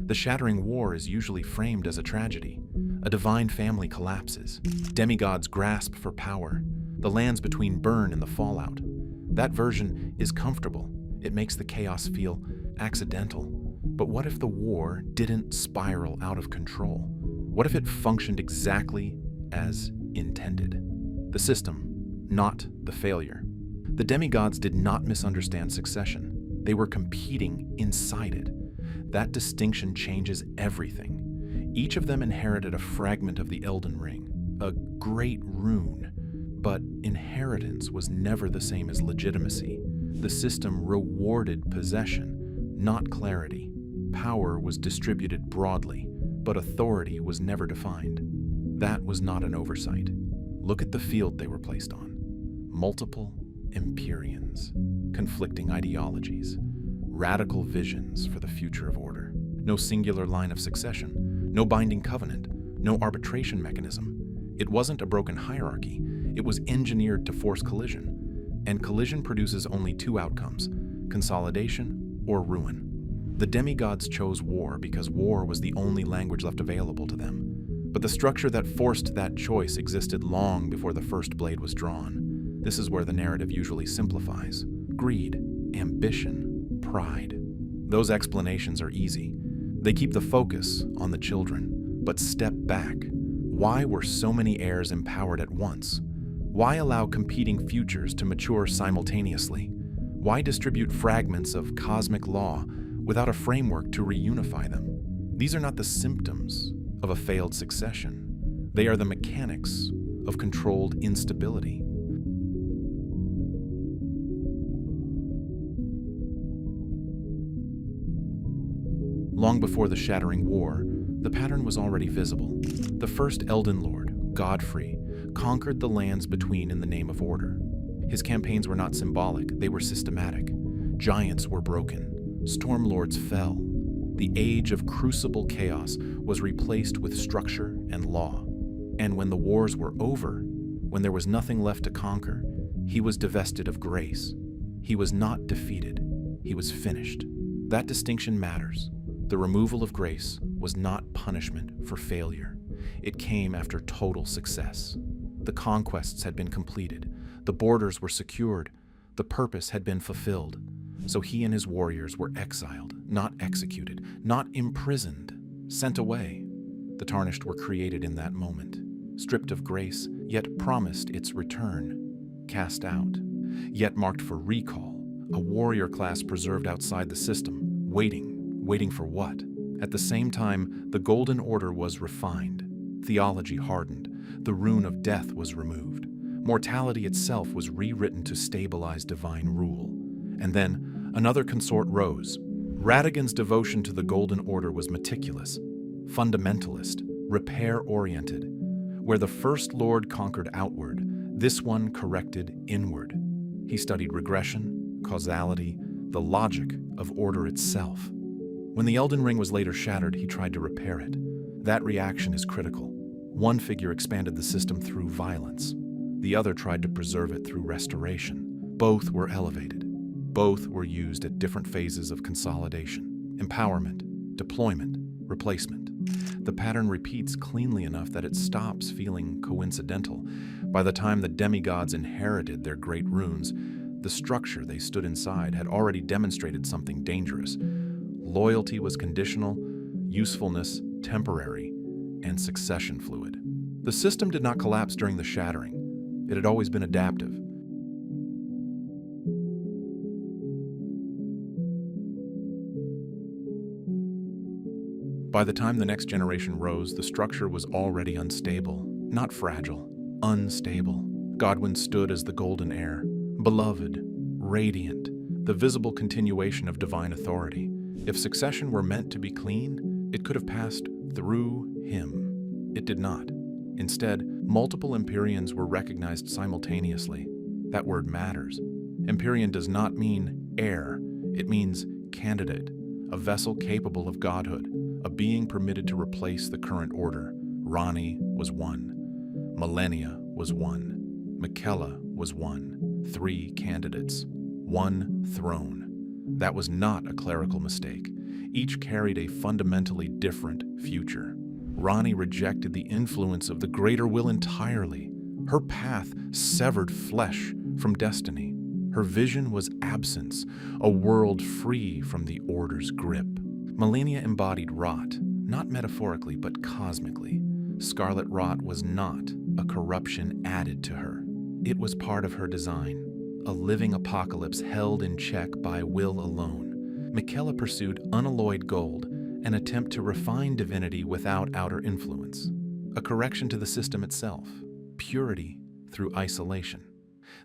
The Shattering War is usually framed as a tragedy. A divine family collapses. Demigods grasp for power. The lands between burn in the fallout. That version is comfortable. It makes the chaos feel accidental. But what if the war didn't spiral out of control? What if it functioned exactly as intended? The system, not the failure. The demigods did not misunderstand succession. They were competing inside it. That distinction changes everything. Each of them inherited a fragment of the Elden Ring, a great rune, but inheritance was never the same as legitimacy. The system rewarded possession, not clarity. Power was distributed broadly, but authority was never defined. That was not an oversight. Look at the field they were placed on. Multiple Empyreans, conflicting ideologies, radical visions for the future of order. No singular line of succession, no binding covenant, no arbitration mechanism. It wasn't a broken hierarchy, it was engineered to force collision. And collision produces only two outcomes: consolidation or ruin. The demigods chose war because war was the only language left available to them. But the structure that forced that choice existed long before the first blade was drawn. This is where the narrative usually simplifies. Greed, ambition, pride. Those explanations are easy. They keep the focus on the children. But step back. Why were so many heirs empowered at once? Why allow competing futures to mature simultaneously? Why distribute fragments of cosmic law without a framework to reunify them? These are not the symptoms of a failed succession. They are the mechanics of controlled instability. Long before the Shattering War, the pattern was already visible. The first Elden Lord, Godfrey, conquered the lands between in the name of order. His campaigns were not symbolic, they were systematic. Giants were broken, stormlords fell. The age of crucible chaos was replaced with structure and law. And when the wars were over, when there was nothing left to conquer, he was divested of grace. He was not defeated, he was finished. That distinction matters. The removal of grace was not punishment for failure. It came after total success. The conquests had been completed, the borders were secured, the purpose had been fulfilled. So he and his warriors were exiled, not executed, not imprisoned, sent away. The Tarnished were created in that moment, stripped of grace, yet promised its return, cast out, yet marked for recall, a warrior class preserved outside the system, waiting for what? At the same time, the Golden Order was refined, theology hardened, the rune of death was removed, mortality itself was rewritten to stabilize divine rule. And then another consort rose. Radagon's devotion to the Golden Order was meticulous, fundamentalist, repair-oriented. Where the First Lord conquered outward, this one corrected inward. He studied regression, causality, the logic of order itself. When the Elden Ring was later shattered, he tried to repair it. That reaction is critical. One figure expanded the system through violence. The other tried to preserve it through restoration. Both were elevated. Both were used at different phases of consolidation, empowerment, deployment, replacement. The pattern repeats cleanly enough that it stops feeling coincidental. By the time the demigods inherited their great runes, the structure they stood inside had already demonstrated something dangerous. Loyalty was conditional, usefulness temporary, and succession fluid. The system did not collapse during the shattering. It had always been adaptive. By the time the next generation rose, the structure was already unstable, not fragile, unstable. Godwyn stood as the golden heir, beloved, radiant, the visible continuation of divine authority. If succession were meant to be clean, it could have passed through him. It did not. Instead, multiple Empyreans were recognized simultaneously. That word matters. Empyrean does not mean heir. It means candidate, a vessel capable of godhood, a being permitted to replace the current order. Rani was one. Millennia was one. Miquella was one. 3 candidates. 1 throne. That was not a clerical mistake. Each carried a fundamentally different future. Ranni rejected the influence of the greater will entirely. Her path severed flesh from destiny. Her vision was absence, a world free from the Order's grip. Malenia embodied rot, not metaphorically but cosmically. Scarlet rot was not a corruption added to her. It was part of her design, a living apocalypse held in check by will alone. Miquella pursued unalloyed gold, an attempt to refine divinity without outer influence, a correction to the system itself, purity through isolation.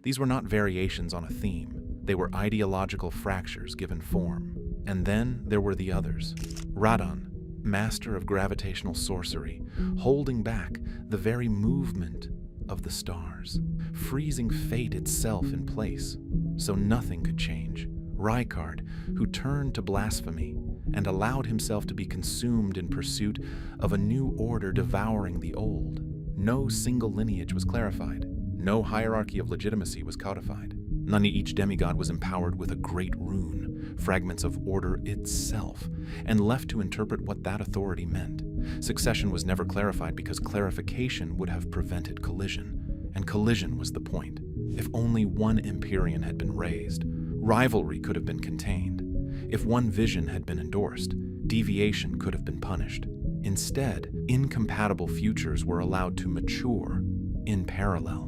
These were not variations on a theme. They were ideological fractures given form. And then there were the others. Radon, master of gravitational sorcery, holding back the very movement of the stars, freezing fate itself in place, so nothing could change. Rykard, who turned to blasphemy and allowed himself to be consumed in pursuit of a new order devouring the old. No single lineage was clarified. No hierarchy of legitimacy was codified. Each demigod was empowered with a great rune, fragments of order itself, and left to interpret what that authority meant. Succession was never clarified because clarification would have prevented collision, and collision was the point. If only one Empyrean had been raised, rivalry could have been contained. If one vision had been endorsed, deviation could have been punished. Instead, incompatible futures were allowed to mature in parallel.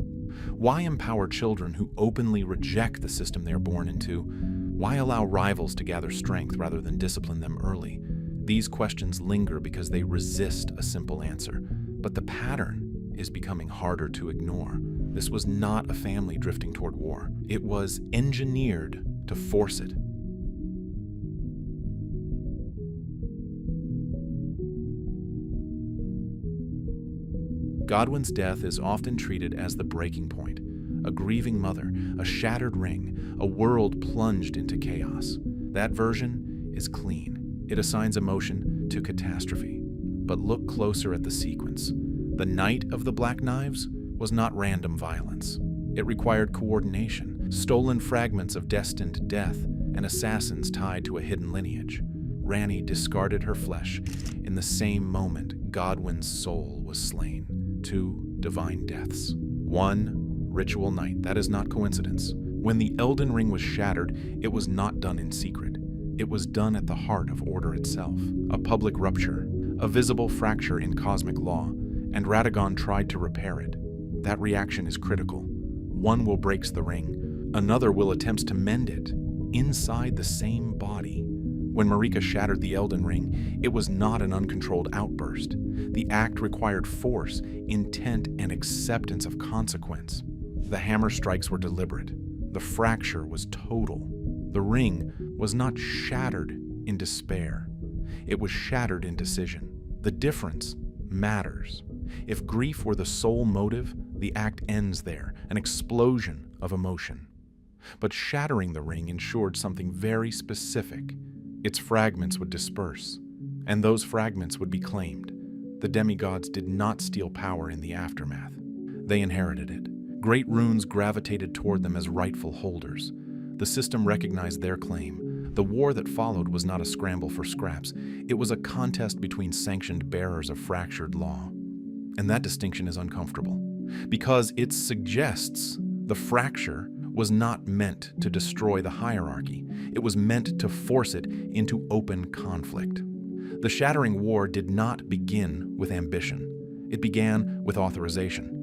Why empower children who openly reject the system they are born into? Why allow rivals to gather strength rather than discipline them early? These questions linger because they resist a simple answer, but the pattern is becoming harder to ignore. This was not a family drifting toward war. It was engineered to force it. Godwyn's death is often treated as the breaking point. A grieving mother, a shattered ring, a world plunged into chaos. That version is clean. It assigns emotion to catastrophe. But look closer at the sequence. The Night of the Black Knives was not random violence. It required coordination, stolen fragments of destined death, and assassins tied to a hidden lineage. Ranni discarded her flesh in the same moment Godwyn's soul was slain. 2 divine deaths. 1 ritual night. That is not coincidence. When the Elden Ring was shattered, it was not done in secret. It was done at the heart of order itself. A public rupture, a visible fracture in cosmic law, and Radagon tried to repair it. That reaction is critical. One will break the ring, another will attempt to mend it, inside the same body. When Marika shattered the Elden Ring, it was not an uncontrolled outburst. The act required force, intent, and acceptance of consequence. The hammer strikes were deliberate. The fracture was total. The ring was not shattered in despair. It was shattered in decision. The difference matters. If grief were the sole motive, the act ends there, an explosion of emotion. But shattering the ring ensured something very specific. Its fragments would disperse, and those fragments would be claimed. The demigods did not steal power in the aftermath. They inherited it. Great runes gravitated toward them as rightful holders. The system recognized their claim. The war that followed was not a scramble for scraps. It was a contest between sanctioned bearers of fractured law. And that distinction is uncomfortable, because it suggests the fracture was not meant to destroy the hierarchy. It was meant to force it into open conflict. The Shattering War did not begin with ambition. It began with authorization.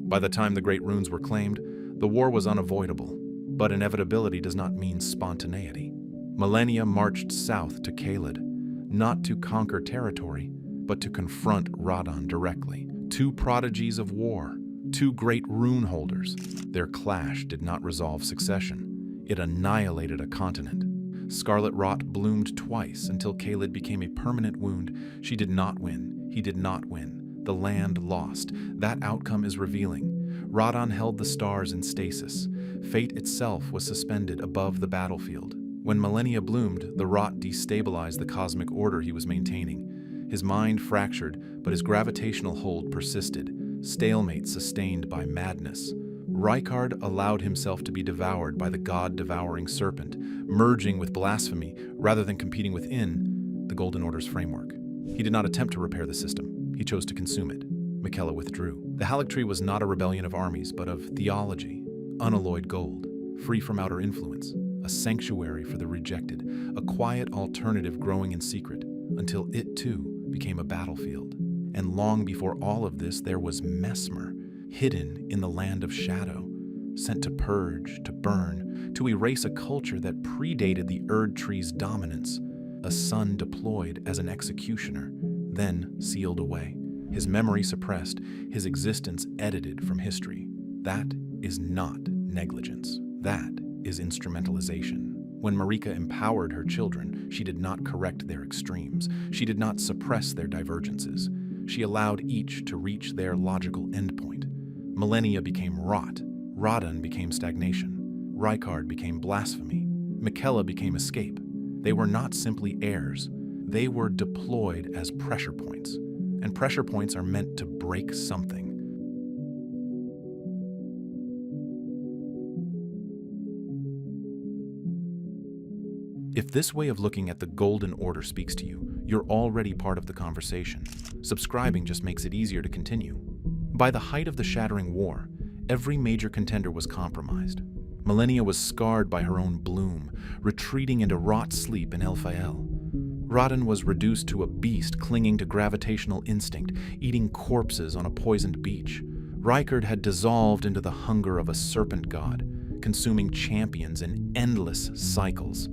By the time the Great Runes were claimed, the war was unavoidable, but inevitability does not mean spontaneity. Millennia marched south to Caelid, not to conquer territory, but to confront Radon directly. 2 prodigies of war, 2 great rune holders. Their clash did not resolve succession. It annihilated a continent. Scarlet Rot bloomed twice until Caelid became a permanent wound. She did not win. He did not win. The land lost. That outcome is revealing. Radon held the stars in stasis. Fate itself was suspended above the battlefield. When Millennia bloomed, the rot destabilized the cosmic order he was maintaining. His mind fractured, but his gravitational hold persisted. stalemate sustained by madness. Rykard allowed himself to be devoured by the god-devouring serpent, merging with blasphemy rather than competing within the Golden Order's framework. He did not attempt to repair the system. He chose to consume it. Miquella withdrew. The Haligtree was not a rebellion of armies, but of theology, unalloyed gold, free from outer influence, a sanctuary for the rejected, a quiet alternative growing in secret, until it too became a battlefield. And long before all of this, there was Mesmer, hidden in the land of shadow, sent to purge, to burn, to erase a culture that predated the Erd Tree's dominance, a son deployed as an executioner, then sealed away, his memory suppressed, his existence edited from history. That is not negligence. That is instrumentalization. When Marika empowered her children, she did not correct their extremes. She did not suppress their divergences. She allowed each to reach their logical endpoint. Millennia became rot. Radon became stagnation. Rykard became blasphemy. Miquella became escape. They were not simply heirs. They were deployed as pressure points. And pressure points are meant to break something. If this way of looking at the Golden Order speaks to you, you're already part of the conversation. Subscribing just makes it easier to continue. By the height of the Shattering War, every major contender was compromised. Millennia was scarred by her own bloom, retreating into rot sleep in Elphael. Radon was reduced to a beast clinging to gravitational instinct, eating corpses on a poisoned beach. Rykard had dissolved into the hunger of a serpent god, consuming champions in endless cycles.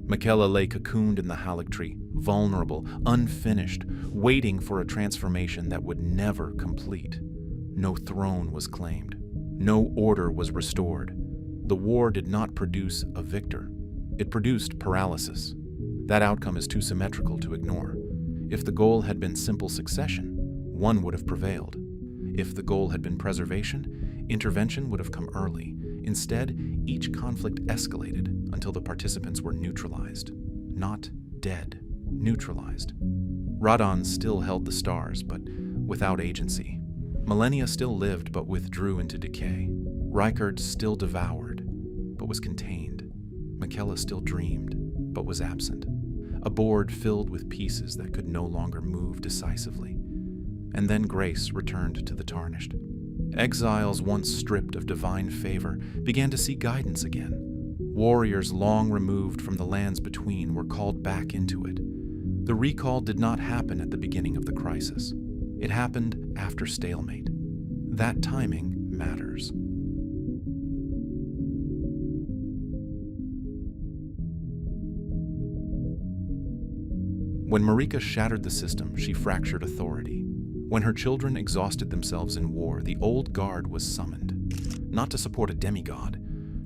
Miquella lay cocooned in the Haligtree, vulnerable, unfinished, waiting for a transformation that would never complete. No throne was claimed. No order was restored. The war did not produce a victor. It produced paralysis. That outcome is too symmetrical to ignore. If the goal had been simple succession, one would have prevailed. If the goal had been preservation, intervention would have come early. Instead, each conflict escalated until the participants were neutralized. Not dead, neutralized. Radon still held the stars, but without agency. Millennia still lived, but withdrew into decay. Rykard still devoured, but was contained. Miquella still dreamed, but was absent. A board filled with pieces that could no longer move decisively. And then grace returned to the Tarnished. Exiles once stripped of divine favor began to see guidance again. Warriors long removed from the lands between were called back into it. The recall did not happen at the beginning of the crisis. It happened after Stalemate. That timing matters. When Marika shattered the system, she fractured authority. When her children exhausted themselves in war, the old guard was summoned. Not to support a demigod,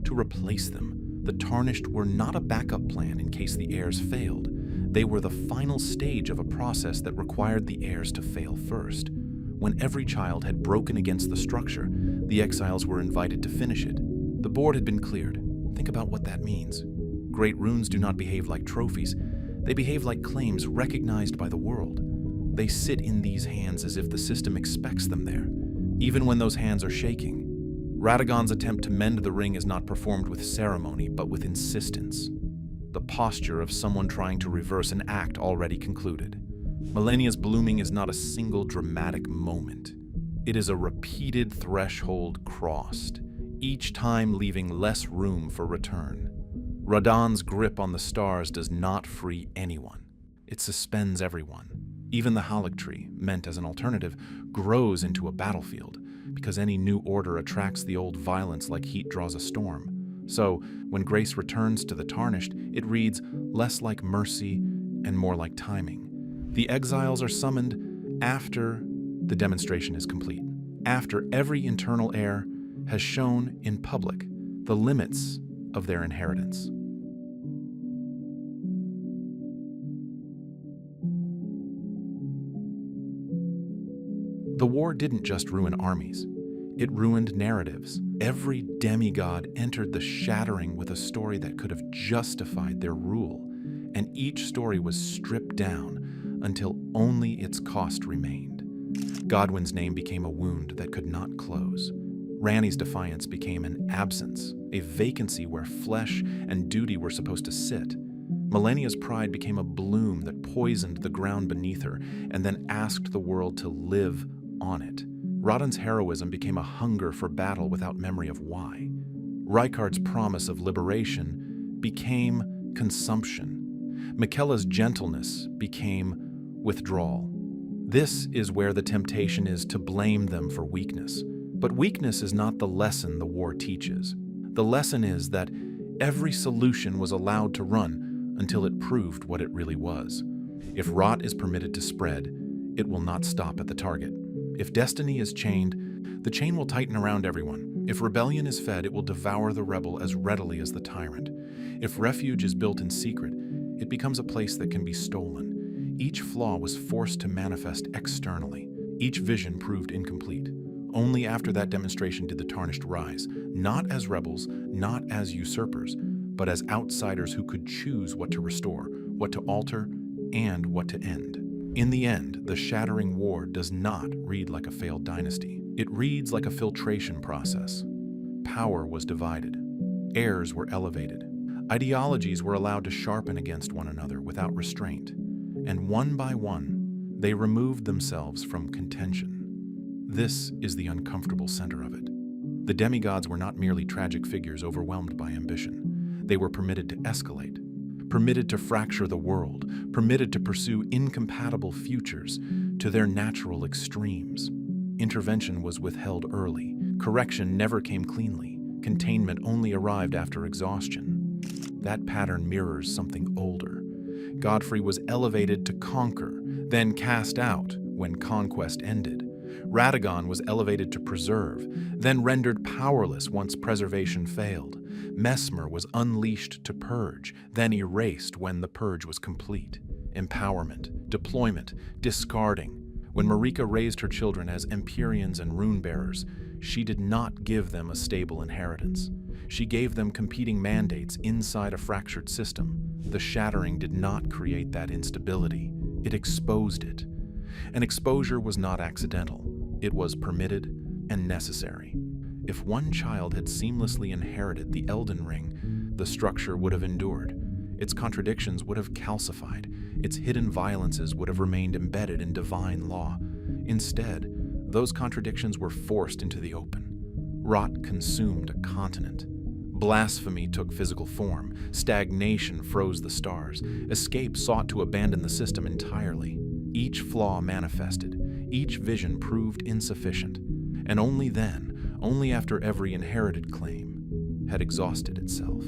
to replace them. The Tarnished were not a backup plan in case the heirs failed. They were the final stage of a process that required the heirs to fail first. When every child had broken against the structure, the exiles were invited to finish it. The board had been cleared. Think about what that means. Great runes do not behave like trophies. They behave like claims recognized by the world. They sit in these hands as if the system expects them there, even when those hands are shaking. Radagon's attempt to mend the ring is not performed with ceremony, but with insistence. The posture of someone trying to reverse an act already concluded. Millennia's blooming is not a single dramatic moment. It is a repeated threshold crossed, each time leaving less room for return. Radon's grip on the stars does not free anyone. It suspends everyone. Even the Haligtree, meant as an alternative, grows into a battlefield, because any new order attracts the old violence like heat draws a storm. So, when grace returns to the Tarnished, it reads less like mercy and more like timing. The exiles are summoned after the demonstration is complete, after every internal heir has shown in public the limits of their inheritance. The war didn't just ruin armies. It ruined narratives. Every demigod entered the Shattering with a story that could have justified their rule, and each story was stripped down until only its cost remained. Godwin's name became a wound that could not close. Ranni's defiance became an absence, a vacancy where flesh and duty were supposed to sit. Millennia's pride became a bloom that poisoned the ground beneath her and then asked the world to live on it. Rodden's heroism became a hunger for battle without memory of why. Rykard's promise of liberation became consumption. Mikella's gentleness became withdrawal. This is where the temptation is to blame them for weakness. But weakness is not the lesson the war teaches. The lesson is that every solution was allowed to run until it proved what it really was. If rot is permitted to spread, it will not stop at the target. If destiny is chained, the chain will tighten around everyone. If rebellion is fed, it will devour the rebel as readily as the tyrant. If refuge is built in secret, it becomes a place that can be stolen. Each flaw was forced to manifest externally. Each vision proved incomplete. Only after that demonstration did the Tarnished rise, not as rebels, not as usurpers, but as outsiders who could choose what to restore, what to alter, and what to end. In the end, the Shattering War does not read like a failed dynasty. It reads like a filtration process. Power was divided. Heirs were elevated. Ideologies were allowed to sharpen against one another without restraint. And one by one, they removed themselves from contention. This is the uncomfortable center of it. The demigods were not merely tragic figures overwhelmed by ambition. They were permitted to escalate, permitted to fracture the world, permitted to pursue incompatible futures to their natural extremes. Intervention was withheld early. Correction never came cleanly. Containment only arrived after exhaustion. That pattern mirrors something older. Godfrey was elevated to conquer, then cast out when conquest ended. Radagon was elevated to preserve, then rendered powerless once preservation failed. Mesmer was unleashed to purge, then erased when the purge was complete. Empowerment, deployment, discarding. When Marika raised her children as Empyreans and Runebearers, she did not give them a stable inheritance. She gave them competing mandates inside a fractured system. The Shattering did not create that instability. It exposed it. And exposure was not accidental. It was permitted and necessary. If one child had seamlessly inherited the Elden Ring, the structure would have endured. Its contradictions would have calcified. Its hidden violences would have remained embedded in divine law. Instead, those contradictions were forced into the open. Rot consumed a continent. Blasphemy took physical form. Stagnation froze the stars. Escape sought to abandon the system entirely. Each flaw manifested. Each vision proved insufficient. And only then, only after every inherited claim had exhausted itself,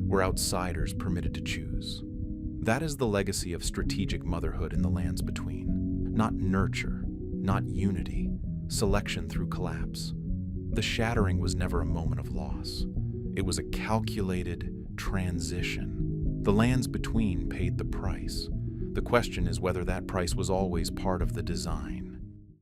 were outsiders permitted to choose. That is the legacy of strategic motherhood in the lands between. Not nurture, not unity, selection through collapse. The Shattering was never a moment of loss. It was a calculated transition. The lands between paid the price. The question is whether that price was always part of the design.